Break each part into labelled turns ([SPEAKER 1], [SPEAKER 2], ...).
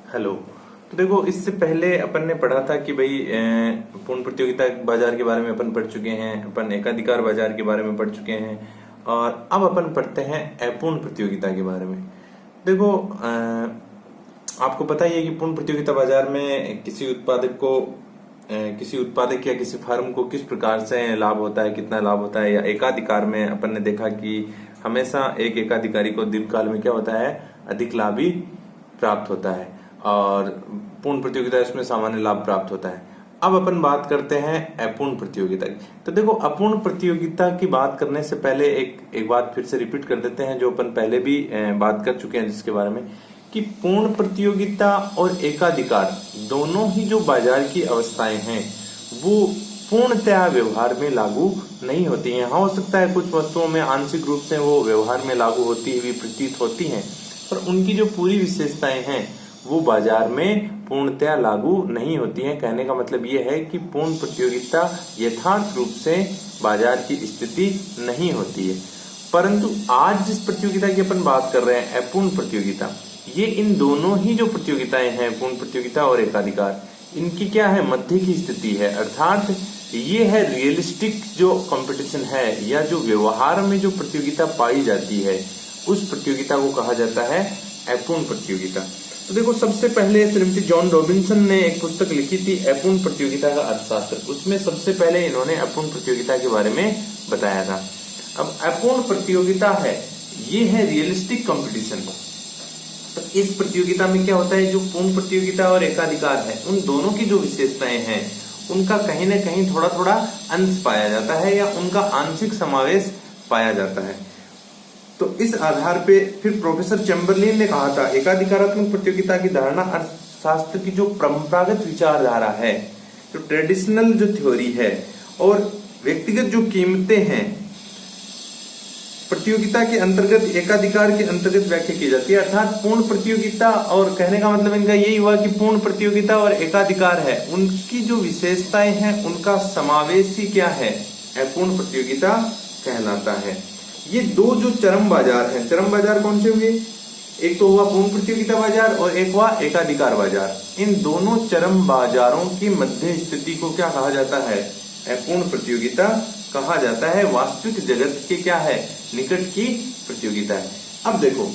[SPEAKER 1] Hello. तो देखो, इससे पहले अपन ने पढ़ा था कि भाई पूर्ण प्रतियोगिता बाजार के बारे में अपन पढ़ चुके हैं, अपन एकाधिकार बाजार के बारे में पढ़ चुके हैं, और अब अपन पढ़ते हैं अपूर्ण प्रतियोगिता के बारे में। देखो, आपको पता ही है कि पूर्ण प्रतियोगिता बाजार में किसी उत्पादक या किसी फर्म को किस प्रकार से लाभ होता है, कितना लाभ होता है। या एकाधिकार में अपन ने देखा कि हमेशा एक एकाधिकारी को दीर्घकाल में क्या होता है, अधिक लाभ ही प्राप्त होता है, और पूर्ण प्रतियोगिता इसमें सामान्य लाभ प्राप्त होता है। अब अपन बात करते हैं अपूर्ण प्रतियोगिता की। तो देखो, अपूर्ण प्रतियोगिता की बात करने से पहले एक बात फिर से रिपीट कर देते हैं जो अपन पहले भी बात कर चुके हैं, जिसके बारे में कि पूर्ण प्रतियोगिता और एकाधिकार दोनों ही जो बाजार की अवस्थाएं हैं वो पूर्णतया व्यवहार में लागू नहीं होती हैं। हाँ, हो सकता है कुछ वस्तुओं में आंशिक रूप से वो व्यवहार में लागू होती हुई प्रतीत होती हैं, पर उनकी जो पूरी विशेषताएं हैं वो बाजार में पूर्णतया लागू नहीं होती हैं। कहने का मतलब ये है कि पूर्ण प्रतियोगिता यथार्थ रूप से बाजार की स्थिति नहीं होती है। परंतु आज जिस प्रतियोगिता की अपन बात कर रहे हैं, अपूर्ण प्रतियोगिता, ये इन दोनों ही जो प्रतियोगिताएं हैं, पूर्ण प्रतियोगिता और एकाधिकार, इनकी क्या है, मध्य की स्थिति है। अर्थात ये है रियलिस्टिक जो कंपटीशन है, या जो व्यवहार में जो प्रतियोगिता पाई जाती है, उस प्रतियोगिता को कहा जाता है अपूर्ण प्रतियोगिता। तो देखो, सबसे पहले श्रीमती जॉन रॉबिन्सन ने एक पुस्तक लिखी थी, अपूर्ण प्रतियोगिता का अर्थशास्त्र। उसमें सबसे पहले इन्होंने अपूर्ण प्रतियोगिता के बारे में बताया था। अब अपूर्ण प्रतियोगिता है, ये है रियलिस्टिक कंपटीशन। तो इस प्रतियोगिता में क्या होता है, जो पूर्ण प्रतियोगिता और एकाधिकार है, उन दोनों की जो विशेषताएं हैं उनका कहीं ना कहीं थोड़ा थोड़ा अंश पाया जाता है, या उनका आंशिक समावेश पाया जाता है। तो इस आधार पे फिर प्रोफेसर चैम्बरलिन ने कहा था, एकाधिकारात्मक प्रतियोगिता की धारणा अर्थशास्त्र की जो परंपरागत विचारधारा है, जो ट्रेडिशनल जो थ्योरी है, और व्यक्तिगत जो कीमतें हैं, प्रतियोगिता के अंतर्गत, एकाधिकार के अंतर्गत व्याख्या की जाती है। अर्थात पूर्ण प्रतियोगिता, और कहने का मतलब इनका यही हुआ कि पूर्ण प्रतियोगिता और एकाधिकार है, उनकी जो विशेषताएं हैं उनका समावेश ही क्या है, अपूर्ण प्रतियोगिता कहलाता है। ये दो जो चरम बाजार हैं, चरम बाजार कौन से हुए, एक तो हुआ पूर्ण प्रतियोगिता बाजार और एक हुआ एकाधिकार बाजार। इन दोनों चरम बाजारों की मध्य स्थिति को क्या कहा जाता है, अपूर्ण प्रतियोगिता कहा जाता है। वास्तविक जगत के क्या है, निकट की प्रतियोगिता है। अब देखो,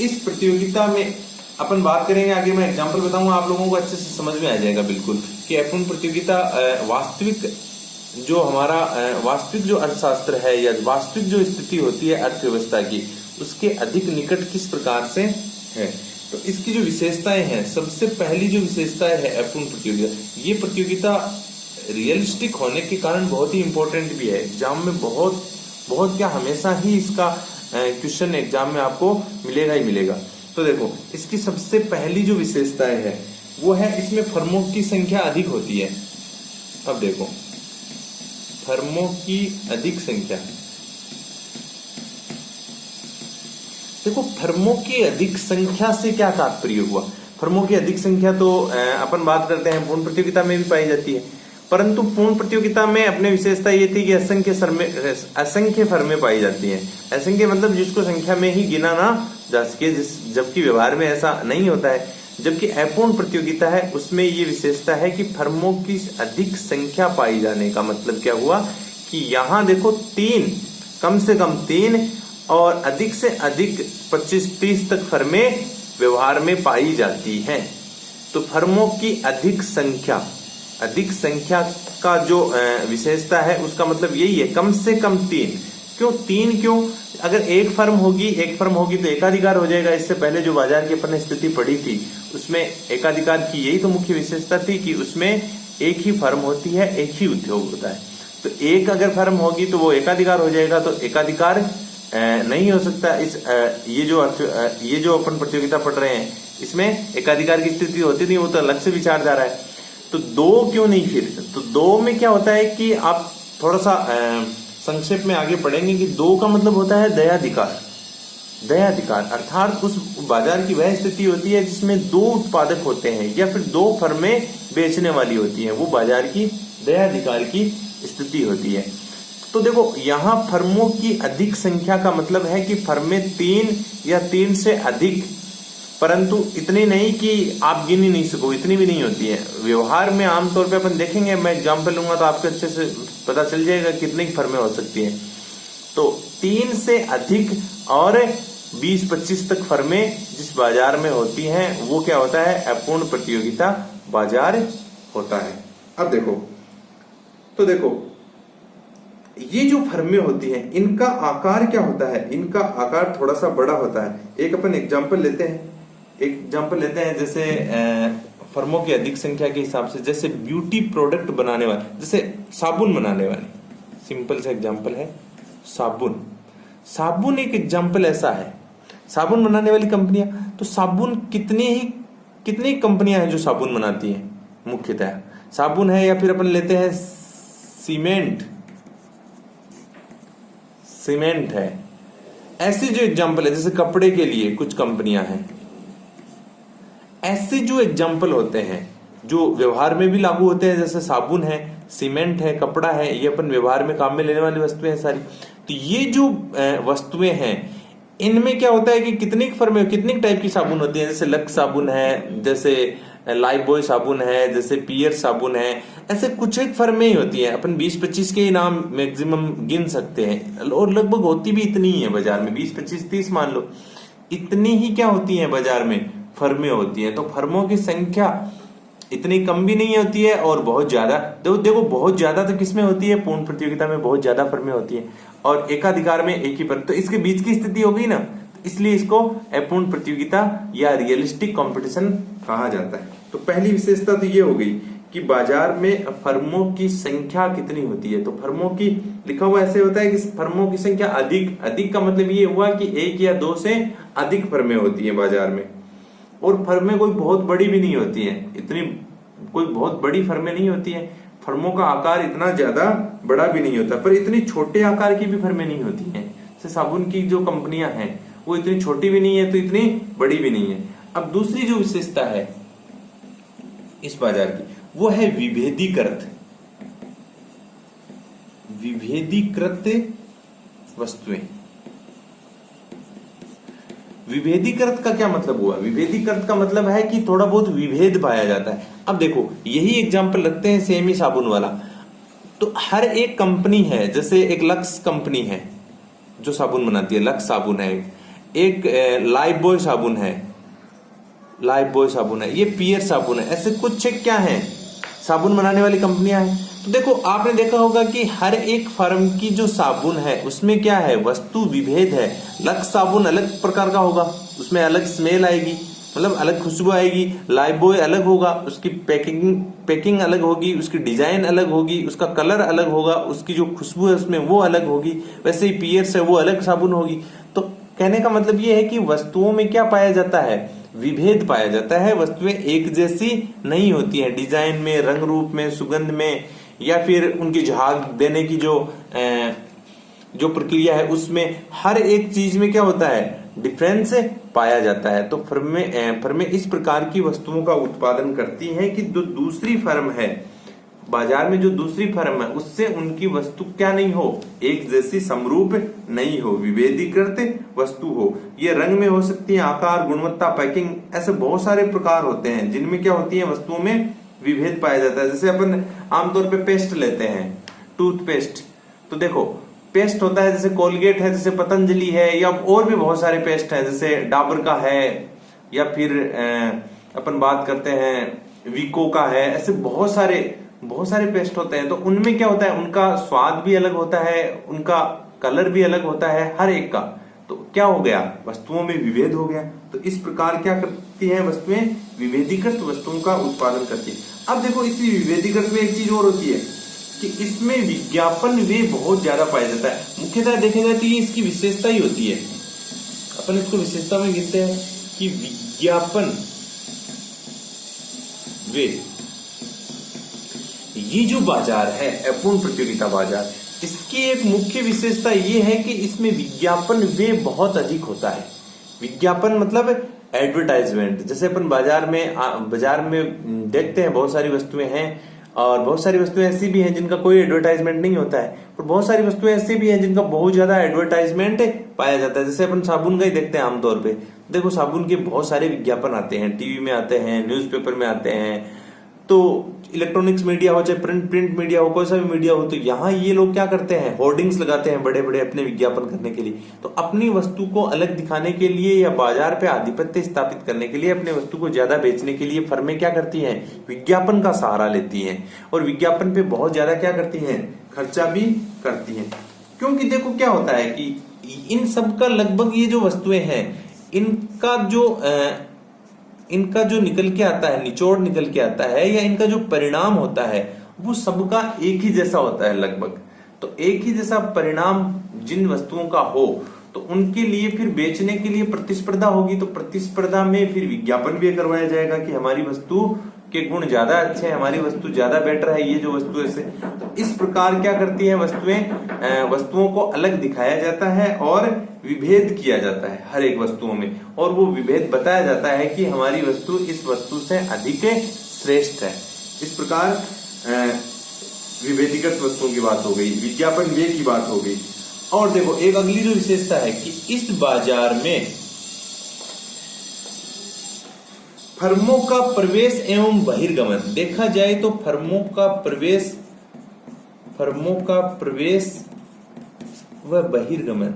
[SPEAKER 1] इस प्रतियोगिता में अपन बात करेंगे आगे, मैं एग्जांपल बताऊंगा, आप लोगों को अच्छे से समझ में आ जाएगा बिल्कुल कि अपूर्ण प्रतियोगिता वास्तविक जो अर्थशास्त्र है, या वास्तविक जो स्थिति होती है अर्थव्यवस्था की, उसके अधिक निकट किस प्रकार से है। तो इसकी जो विशेषताएं हैं, सबसे पहली जो विशेषताएं है अपूर्ण प्रतियोगिता, ये प्रतियोगिता रियलिस्टिक होने के कारण बहुत ही इंपॉर्टेंट भी है। एग्जाम में बहुत क्या हमेशा ही इसका क्वेश्चन एग्जाम में आपको मिलेगा ही मिलेगा। तो देखो, इसकी सबसे पहली जो विशेषताएं है वो है, इसमें फर्मों की संख्या अधिक होती है। अब देखो, फर्मों की अधिक संख्या, देखो फर्मों की अधिक संख्या से क्या तात्पर्य हुआ। फर्मों की अधिक संख्या तो अपन बात करते हैं पूर्ण प्रतियोगिता में भी पाई जाती है, परंतु पूर्ण प्रतियोगिता में अपने विशेषता ये थी कि असंख्य फर्में पाई जाती हैं। असंख्य मतलब जिसको संख्या में ही गिना ना जा सके, जबकि व्यवहार में ऐसा नहीं होता है। जबकि अपूर्ण प्रतियोगिता है, उसमें ये विशेषता है कि फर्मों की अधिक संख्या पाई जाने का मतलब क्या हुआ कि यहाँ देखो, कम से कम 3 और अधिक से अधिक 25-30 तक फर्में व्यवहार में पाई जाती हैं। तो फर्मों की अधिक संख्या का जो विशेषता है, उसका मतलब यही है, कम से कम 3। क्यों? अगर एक फर्म होगी तो एकाधिकार हो जाएगा। इससे पहले जो बाजार की अपन स्थिति पड़ी थी, उसमें एकाधिकार की यही तो मुख्य विशेषता थी कि उसमें एक ही फर्म होती है, एक ही उद्योग होता है। तो एक अगर फर्म होगी तो वो एकाधिकार हो जाएगा, तो एकाधिकार नहीं हो सकता। ये जो अपन प्रतियोगिता पढ़ रहे हैं, इसमें एकाधिकार की स्थिति होती नहीं, वो तो अलग से विचार जा रहा है। तो 2 क्यों नहीं फिर? तो 2 में क्या होता है कि आप थोड़ा सा संक्षेप में आगे पढ़ेंगे कि 2 का मतलब होता है दयाधिकार। अर्थात उस बाजार की वह स्थिति होती है जिसमें 2 उत्पादक होते हैं, या फिर 2 फर्में बेचने वाली होती हैं, वो बाजार की दयाधिकार की स्थिति होती है। तो देखो, यहाँ फर्मों की अधिक संख्या का मतलब है कि फर्में 3 या 3 से अधिक परंतु इतनी नहीं कि आप गिन ही नहीं सको, इतनी भी नहीं होती है। व्यवहार में आमतौर पे अपन देखेंगे, मैं एग्जाम्पल लूंगा तो आपको अच्छे से पता चल जाएगा कितनी फर्में हो सकती हैं। तो 3 से अधिक और 20-25 तक फर्में जिस बाजार में होती हैं वो क्या होता है, अपूर्ण प्रतियोगिता बाजार होता है। अब देखो ये जो फर्में होती हैं इनका आकार क्या होता है, इनका आकार थोड़ा सा बड़ा होता है। एक अपन एग्जांपल लेते हैं, जैसे फर्मों की अधिक संख्या के हिसाब से, जैसे ब्यूटी प्रोडक्ट बनाने वाले, जैसे साबुन बनाने वाले, सिंपल सा एग्जांपल है साबुन एक एग्जांपल ऐसा है। साबुन बनाने वाली कंपनियां, तो साबुन कितनी कंपनियां हैं जो साबुन बनाती हैं, मुख्यतः साबुन है, या फिर अपन लेते हैं सीमेंट है। ऐसे जो एग्जांपल है, जैसे कपड़े के लिए कुछ कंपनियां हैं, ऐसे जो एग्जांपल होते हैं जो व्यवहार में भी लागू होते हैं, जैसे साबुन है, सीमेंट है, कपड़ा है, ये अपन व्यवहार में काम में लेने वाली वस्तुएं हैं सारी। तो ये जो वस्तुएं हैं इनमें क्या होता है कि कितनी टाइप की साबुन होती है, जैसे लक्स साबुन है, जैसे लाइफबॉय साबुन है, जैसे पियर साबुन है, ऐसे कुछ एक फर्में ही होती हैं। अपन 20-25 के ही नाम मैक्सिमम गिन सकते हैं, और लगभग होती भी इतनी ही है बाजार में, 20-25-30 मान लो, इतनी ही क्या होती है बाजार में फर्में होती हैं। तो फर्मों की संख्या इतनी कम भी नहीं होती है और बहुत ज्यादा, देखो बहुत ज्यादा तो किसमें होती है, पूर्ण प्रतियोगिता में बहुत ज्यादा फर्में होती है, और एकाधिकार में एक ही फर्म, तो इसके बीच की स्थिति हो गई ना, इसलिए इसको अपूर्ण प्रतियोगिता या रियलिस्टिक कंपटीशन कहा जाता है। तो पहली विशेषता तो ये हो गई कि बाजार में फर्मों की संख्या कितनी होती है। तो फर्मों की लिखा हुआ ऐसे होता है कि फर्मों की संख्या अधिक का मतलब ये हुआ कि 1 या 2 से अधिक फर्में होती है बाजार में, और फर्में कोई बहुत बड़ी भी नहीं होती है, इतनी कोई बहुत बड़ी फर्में नहीं होती है, फर्मों का आकार इतना ज्यादा बड़ा भी नहीं होता, पर इतनी छोटे आकार की भी फर्में नहीं होती हैं। जैसे साबुन की जो कंपनियां हैं वो इतनी छोटी भी नहीं है तो इतनी बड़ी भी नहीं है। अब दूसरी जो विशेषता है इस बाजार की वो है विभेदीकृत वस्तुएं। विभेदीकृत का क्या मतलब हुआ, विभेदीकृत का मतलब है कि थोड़ा बहुत विभेद पाया जाता है। अब देखो यही एग्जांपल रखते हैं सेम ही साबुन वाला, तो हर एक कंपनी है, जैसे एक लक्स कंपनी है जो साबुन बनाती है, लक्स साबुन है, एक लाइफबॉय साबुन है, ये पियर साबुन है, ऐसे कुछ क्या है साबुन बनाने वाली कंपनियां हैं। तो देखो आपने देखा होगा कि हर एक फर्म की जो साबुन है उसमें क्या है, वस्तु विभेद है। लक्स साबुन अलग प्रकार का होगा, उसमें अलग स्मेल आएगी, मतलब अलग खुशबू आएगी। लाइफबॉय अलग होगा, उसकी पैकिंग अलग होगी, उसकी डिजाइन अलग होगी, उसका कलर अलग होगा, उसकी जो खुशबू है उसमें वो अलग होगी। वैसे ही पियर्स है वो अलग साबुन होगी। तो कहने का मतलब ये है कि वस्तुओं में क्या पाया जाता है, विभेद पाया जाता है। वस्तुएं एक जैसी नहीं होती हैं, डिजाइन में, रंग रूप में, सुगंध में, या फिर उनकी झाग देने की जो प्रक्रिया है उसमें, हर एक चीज में क्या होता है, डिफरेंस पाया जाता है। तो फर्में इस प्रकार की वस्तुओं का उत्पादन करती हैं कि जो दूसरी फर्म है बाजार में, जो दूसरी फर्म है उससे उनकी वस्तु क्या नहीं हो, एक जैसी समरूप नहीं हो, विभेदीकृत वस्तु हो। ये रंग में हो सकती है, आकार, गुणवत्ता, पैकिंग, ऐसे बहुत सारे प्रकार होते हैं जिनमें क्या होती है, वस्तुओं में विभेद पाया जाता है। जैसे अपन आमतौर पे पेस्ट लेते हैं, टूथपेस्ट, तो देखो पेस्ट होता है, जैसे कोलगेट है, जैसे पतंजलि है, या और भी बहुत सारे पेस्ट हैं, जैसे डाबर का है, या फिर अपन बात करते हैं वीको का है, ऐसे बहुत सारे पेस्ट होते हैं। तो उनमें क्या होता है, उनका स्वाद भी अलग होता है, उनका कलर भी अलग होता है, हर एक का। तो क्या हो गया, वस्तुओं में विभेद हो गया। तो इस प्रकार क्या करती है वस्तुएं, विभेदीकृत वस्तुओं का उत्पादन करती है। अब देखो इसी विभेदीकृत में एक चीज और होती है कि इसमें विज्ञापन वे बहुत ज्यादा पाया जाता है। मुख्यतः देखा जाए तो ये इसकी विशेषता ही होती है, अपन इसको विशेषता में गिनते हैं कि विज्ञापन वे, ये जो बाजार है अपूर्ण प्रतियोगिता बाजार, इसकी एक मुख्य विशेषता ये है कि इसमें विज्ञापन वे बहुत अधिक होता है। विज्ञापन मतलब एडवर्टाइजमेंट। जैसे अपन बाजार में देखते हैं बहुत सारी वस्तुएं हैं, और बहुत सारी वस्तुएं ऐसी भी हैं जिनका कोई एडवर्टाइजमेंट नहीं होता है, और बहुत सारी वस्तुएं ऐसी भी हैं जिनका बहुत ज्यादा एडवर्टाइजमेंट पाया जाता है। जैसे अपन साबुन का ही देखते हैं आमतौर पे, देखो साबुन के बहुत सारे विज्ञापन आते हैं, टीवी में आते हैं, न्यूज़पेपर में आते हैं, तो इलेक्ट्रॉनिक्स मीडिया हो चाहे प्रिंट मीडिया हो, कोई सा भी मीडिया हो, तो यहाँ ये लोग क्या करते हैं, होर्डिंग्स लगाते हैं बड़े बड़े अपने विज्ञापन करने के लिए। तो अपनी वस्तु को अलग दिखाने के लिए या बाजार पे आधिपत्य स्थापित करने के लिए, अपने वस्तु को ज्यादा बेचने के लिए फर्में क्या करती हैं, विज्ञापन का सहारा लेती हैं, और विज्ञापन पे बहुत ज्यादा क्या करती हैं, खर्चा भी करती हैं। क्योंकि देखो क्या होता है कि इन सब का लगभग ये जो वस्तुएं हैं, इनका जो निकल के आता है, निचोड़ निकल के आता है, या इनका जो परिणाम होता है वो सबका एक ही जैसा होता है लगभग। तो एक ही जैसा परिणाम जिन वस्तुओं का हो तो उनके लिए फिर बेचने के लिए प्रतिस्पर्धा होगी, तो प्रतिस्पर्धा में फिर विज्ञापन भी करवाया जाएगा कि हमारी वस्तु के गुण ज्यादा अच्छे हैं, हमारी वस्तु ज्यादा बेटर है, ये जो वस्तु है। तो इस प्रकार क्या करती है वस्तुओं को अलग दिखाया जाता है और विभेद किया जाता है हर एक वस्तुओं में, और वो विभेद बताया जाता है कि हमारी वस्तु इस वस्तु से अधिक श्रेष्ठ है। इस प्रकार विभेदीकृत वस्तुओं की बात हो गई, विज्ञापन व्यय की बात हो गई। और देखो एक अगली जो विशेषता है कि इस बाजार में फर्मों का प्रवेश एवं बहिर्गमन, देखा जाए तो फर्मों का प्रवेश व बहिर्गमन,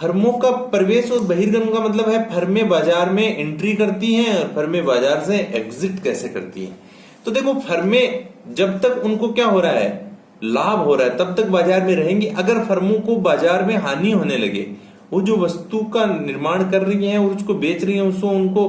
[SPEAKER 1] फर्मों का प्रवेश और बहिर्गमन का मतलब है फर्में बाजार में एंट्री करती हैं और फर्में बाजार से एग्जिट कैसे करती हैं। तो देखो फर्में जब तक उनको क्या हो रहा है, लाभ हो रहा है, तब तक बाजार में रहेंगी। अगर फर्मों को बाजार में हानि होने लगे, वो जो वस्तु का निर्माण कर रही हैं और उसको बेच रही हैं, उसको उनको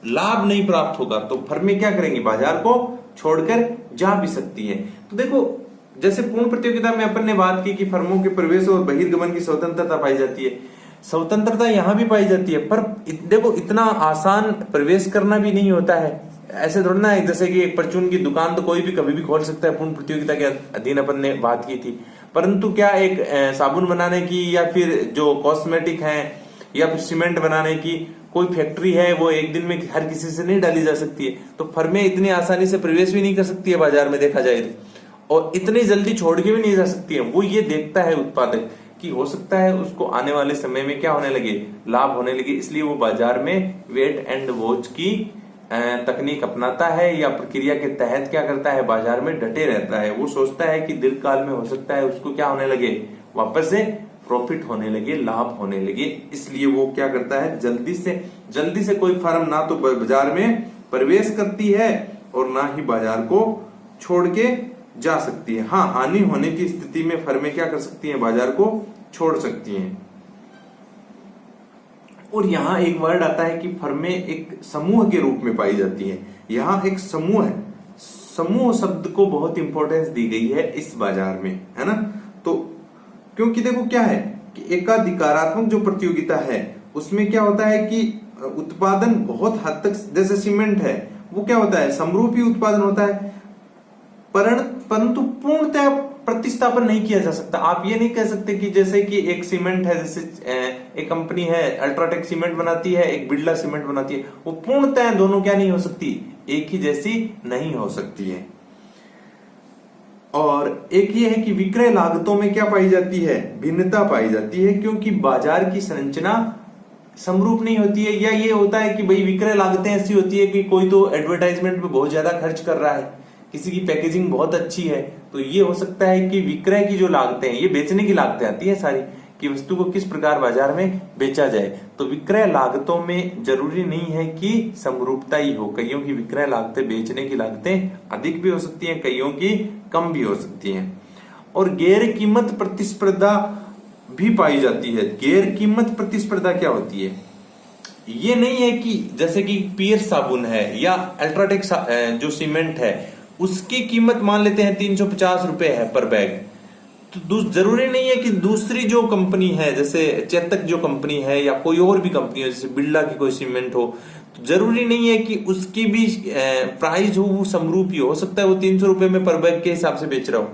[SPEAKER 1] लाभ नहीं प्राप्त होगा, तो फर्में क्या करेंगी, बाजार को छोड़कर जा भी सकती है। तो देखो जैसे पूर्ण प्रतियोगिता में अपन ने बात की कि फर्मों के प्रवेश और बहिर्गमन की स्वतंत्रता पाई जाती है, स्वतंत्रता यहां भी पाई जाती है, पर देखो इतना आसान प्रवेश करना भी नहीं होता है। ऐसे थोड़ा ना है जैसे कि एक परचून की दुकान तो कोई भी कभी भी खोल सकता है, पूर्ण प्रतियोगिता के अधीन अपन ने बात की थी। परंतु क्या एक साबुन बनाने की या फिर जो कॉस्मेटिक है या फिर सीमेंट बनाने की कोई फैक्ट्री है, वो एक दिन में हर किसी से नहीं डाली जा सकती है। तो फर्में इतनी आसानी से प्रवेश भी नहीं कर सकती है बाजार में देखा जाए, और इतनी जल्दी छोड़ के भी नहीं जा सकती है। वो ये देखता है उत्पादक कि हो सकता है उसको आने वाले समय में क्या होने लगे, लाभ होने लगे, इसलिए वो बाजार में वेट एंड वॉच की तकनीक अपनाता है या प्रक्रिया के तहत क्या करता है, बाजार में डटे रहता है। वो सोचता है कि दीर्घकाल में हो सकता है उसको क्या होने लगे, वापस से प्रॉफिट होने लगे, लाभ होने लगे, इसलिए वो क्या करता है, जल्दी से कोई फर्म ना तो बाजार में प्रवेश करती है और ना ही बाजार को छोड़ के जा सकती है। हाँ, हानि होने की स्थिति में फर्में क्या कर सकती हैं, बाजार को छोड़ सकती हैं। और यहाँ एक वर्ड आता है कि फर्में एक समूह के रूप में पाई जाती हैं। यहाँ एक समूह है, समूह शब्द को बहुत इंपॉर्टेंस दी गई है इस बाजार में, है ना। तो क्योंकि देखो क्या है कि एकाधिकारात्मक जो प्रतियोगिता है उसमें क्या होता है कि उत्पादन बहुत हद तक, जैसे सीमेंट है वो क्या होता है, समरूपी उत्पादन होता है, परंतु पूर्णतः प्रतिस्थापन नहीं किया जा सकता। आप ये नहीं कह सकते कि जैसे कि एक सीमेंट है, जैसे एक कंपनी है अल्ट्राटेक सीमेंट बनाती है, एक बिरला सीमेंट बनाती है, वो पूर्णतः दोनों क्या नहीं हो सकती, एक ही जैसी नहीं हो सकती है। और एक ये है कि विक्रय लागतों में क्या पाई जाती है, भिन्नता पाई जाती है, क्योंकि बाजार की संरचना समरूप नहीं होती है। या ये होता है कि भाई विक्रय लागतें ऐसी होती है कि कोई तो एडवर्टाइजमेंट पे बहुत ज्यादा खर्च कर रहा है, किसी की पैकेजिंग बहुत अच्छी है, तो ये हो सकता है कि विक्रय की जो लागतें हैं, ये बेचने की लागतें आती है सारी, कि वस्तु को किस प्रकार बाजार में बेचा जाए। तो विक्रय लागतों में जरूरी नहीं है कि समरूपता ही हो, कईयों की विक्रय लागतें, बेचने की लागतें अधिक भी हो सकती हैं, कईयों की कम भी हो सकती हैं। और गैर कीमत प्रतिस्पर्धा भी पाई जाती है। गैर कीमत प्रतिस्पर्धा क्या होती है, ये नहीं है कि जैसे कि पियर्स साबुन है या अल्ट्राटेक जो सीमेंट है उसकी कीमत मान लेते हैं 350 रुपए है पर बैग, तो जरूरी नहीं है कि दूसरी जो कंपनी है, जैसे चेतक जो कंपनी है या कोई और भी कंपनी हो, जैसे बिरला की कोई सीमेंट हो, तो जरूरी नहीं है कि उसकी भी प्राइस हो वो समरूप ही हो सकता है वो 300 रुपए में पर बैग के हिसाब से बेच रहा हो।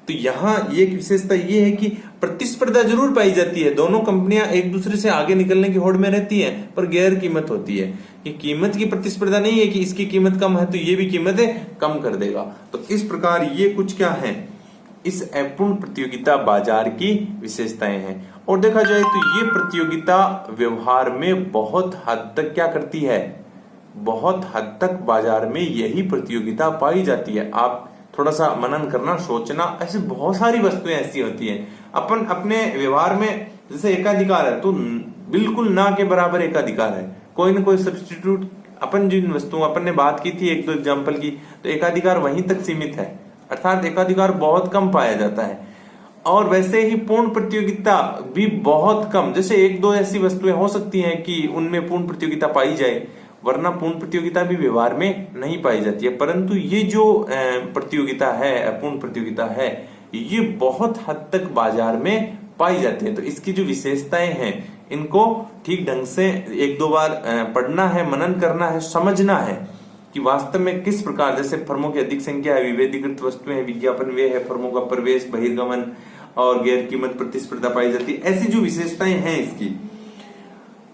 [SPEAKER 1] तो यहाँ एक विशेषता ये है कि प्रतिस्पर्धा जरूर पाई जाती है, दोनों कंपनियां एक दूसरे से आगे निकलने की होड़ में रहती हैं, पर गैर कीमत होती है। कि कीमत की प्रतिस्पर्धा नहीं है कि इसकी कीमत कम है तो ये भी कीमतें कम कर देगा। तो इस प्रकार ये कुछ क्या है, इस अपूर्ण प्रतियोगिता बाजार की विशेषताएं हैं। और देखा जाए तो ये प्रतियोगिता व्यवहार में बहुत हद तक क्या करती है, बहुत हद तक बाजार में यही प्रतियोगिता पाई जाती है। आप थोड़ा सा मनन करना, सोचना, ऐसे बहुत सारी वस्तुएं ऐसी होती हैं अपन अपने व्यवहार में, जैसे एकाधिकार है तो बिल्कुल ना के बराबर एकाधिकार है, कोई ना कोई सब्स्टिट्यूट। अपन जिन वस्तुओं अपन ने बात की थी एक दो एग्जांपल की, तो एकाधिकार वहीं तक सीमित है, अर्थात एकाधिकार बहुत कम पाया जाता है। और वैसे ही पूर्ण प्रतियोगिता भी बहुत कम, जैसे एक दो ऐसी वस्तुएं हो सकती हैं कि उनमें पूर्ण प्रतियोगिता पाई जाए, वरना पूर्ण प्रतियोगिता भी व्यवहार में नहीं पाई जाती है। परंतु ये जो प्रतियोगिता है, पूर्ण प्रतियोगिता है, ये बहुत हद तक बाजार में पाई जाती है। तो इसकी जो विशेषताएं हैं इनको ठीक ढंग से एक दो बार पढ़ना है, मनन करना है, समझना है कि वास्तव में किस प्रकार, जैसे फर्मों की अधिक संख्या है, विभेदीकृत वस्तुएं हैं, विज्ञापन व्यय है, फर्मों का प्रवेश बहिर्गमन और गैर कीमत प्रतिस्पर्धा पाई जाती है, ऐसी जो विशेषताएं हैं इसकी,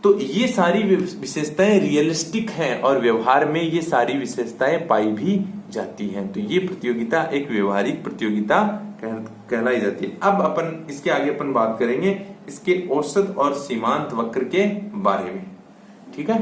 [SPEAKER 1] तो ये सारी विशेषताएं रियलिस्टिक हैं और व्यवहार में ये सारी विशेषताएं पाई भी जाती हैं। तो ये प्रतियोगिता एक व्यवहारिक प्रतियोगिता कहलाई जाती है। अब अपन इसके आगे अपन बात करेंगे इसके औसत और सीमांत वक्र के बारे में, ठीक है।